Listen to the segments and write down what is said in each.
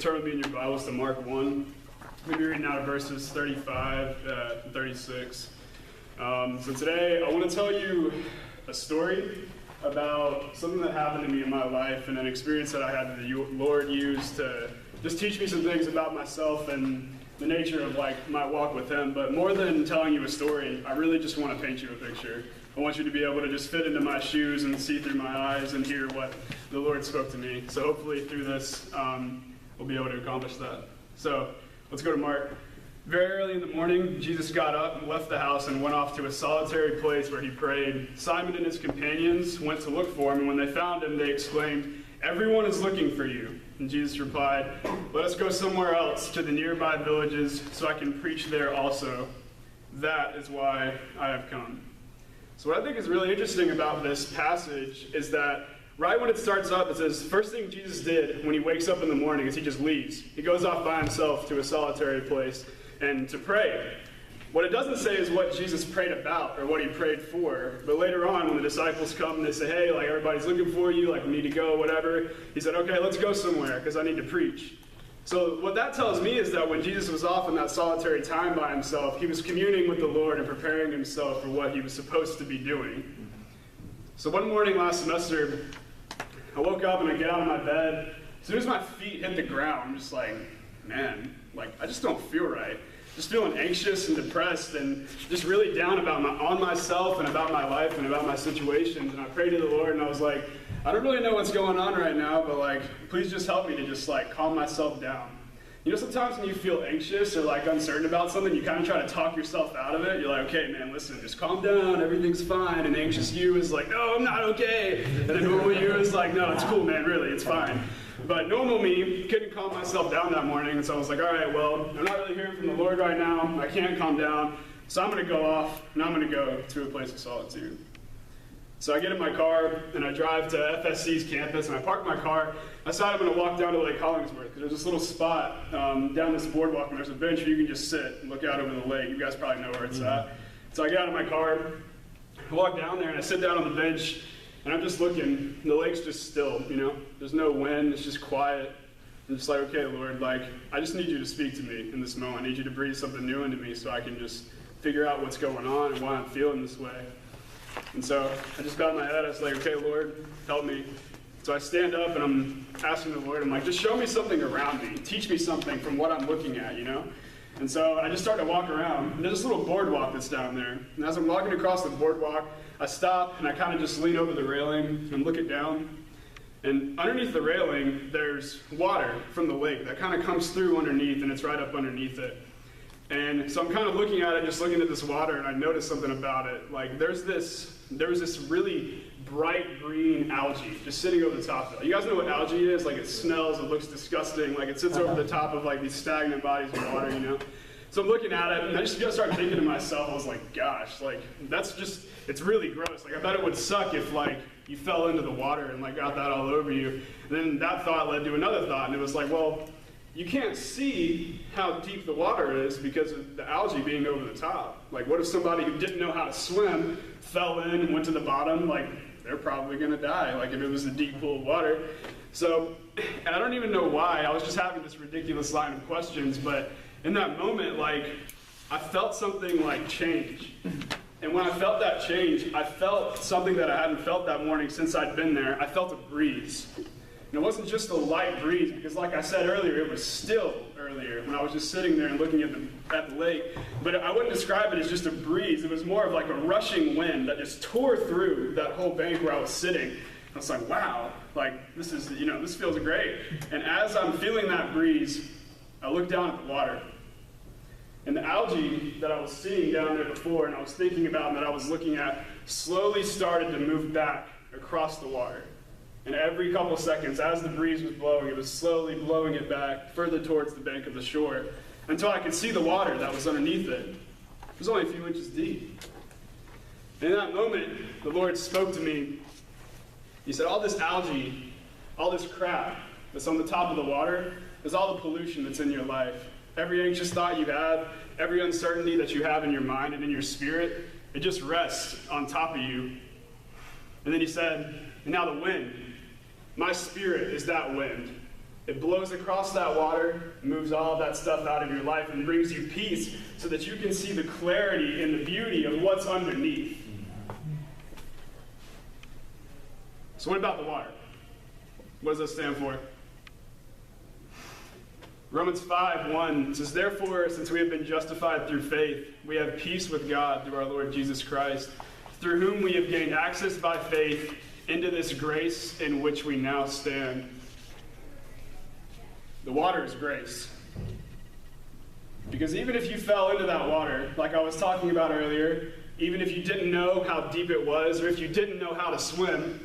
turn with me in your Bibles to Mark 1. We'll be reading out of verses 35 and 36. So today I want to tell you a story about something that happened to me in my life and an experience that I had that the Lord used to just teach me some things about myself and the nature of like my walk with Him. But more than telling you a story, I really just want to paint you a picture. I want you to be able to just fit into my shoes and see through my eyes and hear what the Lord spoke to me. So hopefully through this, we'll be able to accomplish that. So let's go to Mark. Very early in the morning, Jesus got up and left the house and went off to a solitary place where He prayed. Simon and his companions went to look for Him, and when they found Him, they exclaimed, "Everyone is looking for you." And Jesus replied, "Let us go somewhere else to the nearby villages so I can preach there also. That is why I have come." So what I think is really interesting about this passage is that right when it starts up, it says, first thing Jesus did when He wakes up in the morning is He just leaves. He goes off by Himself to a solitary place and to pray. What it doesn't say is what Jesus prayed about or what He prayed for. But later on, when the disciples come and they say, "Hey, like everybody's looking for you, like we need to go, whatever," He said, "Okay, let's go somewhere because I need to preach." So what that tells me is that when Jesus was off in that solitary time by Himself, He was communing with the Lord and preparing Himself for what He was supposed to be doing. So one morning last semester, I woke up and I get out of my bed. As soon as my feet hit the ground, I'm just like, man, like I just don't feel right. Just feeling anxious and depressed and just really down about on myself and about my life and about my situations. And I prayed to the Lord and I was like, I don't really know what's going on right now, but like, please just help me to just like calm myself down. You know, sometimes when you feel anxious or like uncertain about something, you kind of try to talk yourself out of it. You're like, okay, man, listen, just calm down. Everything's fine. And anxious you is like, no, I'm not okay. And then normal you is like, no, it's cool, man, really, it's fine. But normal me couldn't calm myself down that morning. And so I was like, all right, well, I'm not really hearing from the Lord right now. I can't calm down. So I'm going to go off and I'm going to go to a place of solitude. So I get in my car and I drive to FSC's campus and I park my car. I decided I'm going to walk down to Lake Hollingsworth because there's this little spot down this boardwalk and there's a bench where you can just sit and look out over the lake. You guys probably know where it's at. So I get out of my car, I walk down there and I sit down on the bench and I'm just looking. The lake's just still, you know. There's no wind. It's just quiet. I'm just like, okay, Lord, like I just need you to speak to me in this moment. I need you to breathe something new into me so I can just figure out what's going on and why I'm feeling this way. And so I just bowed my head. I was like, okay, Lord, help me. So I stand up and I'm asking the Lord, I'm like, just show me something around me. Teach me something from what I'm looking at, you know? And so I just started to walk around. And there's this little boardwalk that's down there. And as I'm walking across the boardwalk, I stop and I kind of just lean over the railing and look it down. And underneath the railing, there's water from the lake that kind of comes through underneath and it's right up underneath it. And so I'm kind of looking at it, just looking at this water, and I noticed something about it. Like there was this really bright green algae just sitting over the top of it. You guys know what algae is? Like it smells, it looks disgusting, like it sits over the top of like these stagnant bodies of water, you know? So I'm looking at it, and I just started thinking to myself, I was like, gosh, like that's just, it's really gross. Like I bet it would suck if like you fell into the water and like got that all over you. And then that thought led to another thought, and it was like, well, you can't see how deep the water is because of the algae being over the top. Like, what if somebody who didn't know how to swim fell in and went to the bottom? Like, they're probably going to die, like if it was a deep pool of water. So, and I don't even know why. I was just having this ridiculous line of questions, but in that moment, like, I felt something like change. And when I felt that change, I felt something that I hadn't felt that morning since I'd been there. I felt a breeze. And it wasn't just a light breeze, because like I said earlier, it was still earlier when I was just sitting there and looking at the lake. But I wouldn't describe it as just a breeze. It was more of like a rushing wind that just tore through that whole bank where I was sitting. I was like, wow, like this is, you know, this feels great. And as I'm feeling that breeze, I looked down at the water. And the algae that I was seeing down there before and I was thinking about and that I was looking at slowly started to move back across the water. And every couple seconds, as the breeze was blowing, it was slowly blowing it back further towards the bank of the shore until I could see the water that was underneath it. It was only a few inches deep. And in that moment, the Lord spoke to me. He said, all this algae, all this crap that's on the top of the water is all the pollution that's in your life. Every anxious thought you have, every uncertainty that you have in your mind and in your spirit, it just rests on top of you. And then he said, and now the wind. My spirit is that wind. It blows across that water, moves all of that stuff out of your life, and brings you peace so that you can see the clarity and the beauty of what's underneath. So what about the water? What does that stand for? Romans 5:1 says, "Therefore, since we have been justified through faith, we have peace with God through our Lord Jesus Christ, through whom we have gained access by faith into this grace in which we now stand." The water is grace. Because even if you fell into that water, like I was talking about earlier, even if you didn't know how deep it was, or if you didn't know how to swim,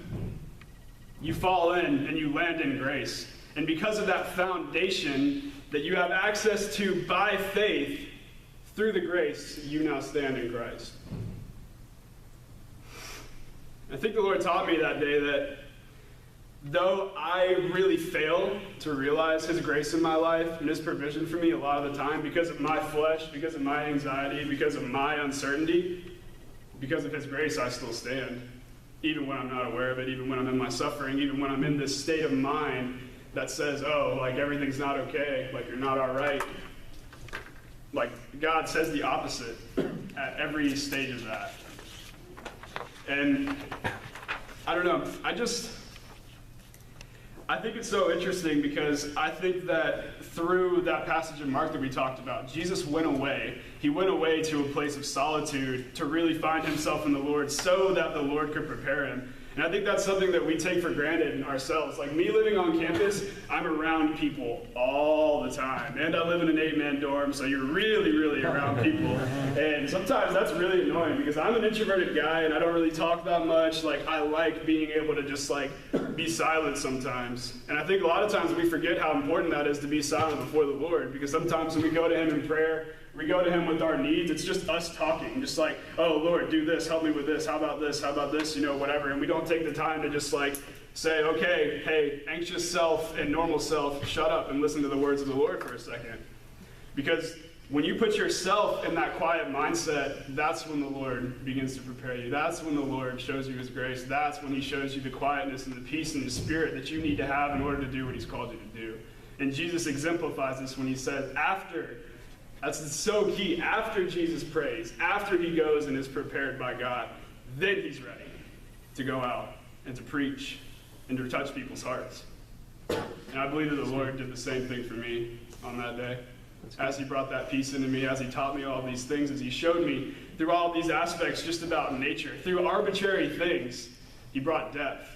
you fall in and you land in grace. And because of that foundation that you have access to by faith, through the grace, you now stand in Christ. I think the Lord taught me that day that though I really fail to realize His grace in my life and His provision for me a lot of the time because of my flesh, because of my anxiety, because of my uncertainty, because of His grace I still stand. Even when I'm not aware of it, even when I'm in my suffering, even when I'm in this state of mind that says, oh, like everything's not okay, like you're not all right. Like God says the opposite at every stage of that. And I don't know, I think it's so interesting because I think that through that passage in Mark that we talked about, Jesus went away. He went away to a place of solitude to really find himself in the Lord so that the Lord could prepare him. And I think that's something that we take for granted in ourselves. Like me living on campus, I'm around people all the time. And I live in an 8-man dorm, so you're really, really around people. And sometimes that's really annoying because I'm an introverted guy and I don't really talk that much. Like I like being able to just like be silent sometimes. And I think a lot of times we forget how important that is to be silent before the Lord, because sometimes when we go to Him in prayer, we go to Him with our needs, it's just us talking, just like, oh, Lord, do this, help me with this, how about this, whatever. And we don't take the time to just like say, okay, hey, anxious self and normal self, shut up and listen to the words of the Lord for a second. Because when you put yourself in that quiet mindset, that's when the Lord begins to prepare you. That's when the Lord shows you His grace. That's when He shows you the quietness and the peace and the spirit that you need to have in order to do what He's called you to do. And Jesus exemplifies this when He says, that's so key. After Jesus prays, after He goes and is prepared by God, then He's ready to go out and to preach and to touch people's hearts. And I believe that the Lord did the same thing for me on that day. As He brought that peace into me, as He taught me all these things, as He showed me through all these aspects just about nature, through arbitrary things, He brought depth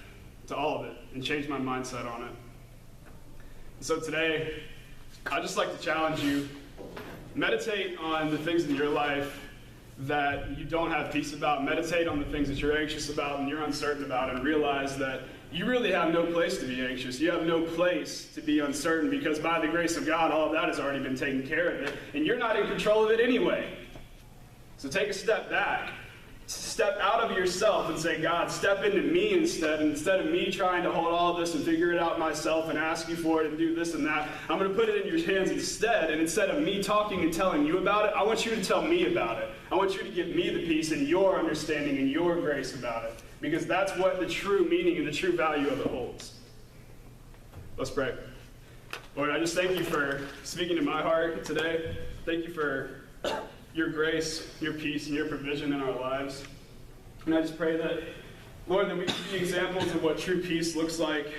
to all of it and changed my mindset on it. And so today, I'd just like to challenge you. Meditate on the things in your life that you don't have peace about. Meditate on the things that you're anxious about and you're uncertain about, and realize that you really have no place to be anxious. You have no place to be uncertain, because by the grace of God, all of that has already been taken care of it, and you're not in control of it anyway. So take a step back. Step out of yourself and say, God, step into me instead. And instead of me trying to hold all this and figure it out myself and ask you for it and do this and that, I'm going to put it in your hands instead. And instead of me talking and telling you about it, I want you to tell me about it. I want you to give me the peace and your understanding and your grace about it. Because that's what the true meaning and the true value of it holds. Let's pray. Lord, I just thank you for speaking to my heart today. Thank you for your grace, your peace, and your provision in our lives. And I just pray that, Lord, that we could be examples of what true peace looks like,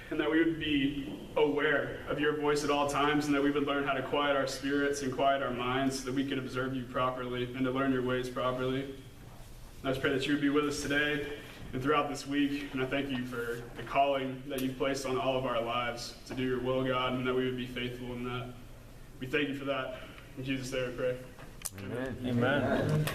and that we would be aware of your voice at all times, and that we would learn how to quiet our spirits and quiet our minds so that we could observe you properly and to learn your ways properly. And I just pray that you would be with us today and throughout this week, and I thank you for the calling that you've placed on all of our lives to do your will, God, and that we would be faithful in that. We thank you for that. In Jesus' name we pray. Amen. Amen.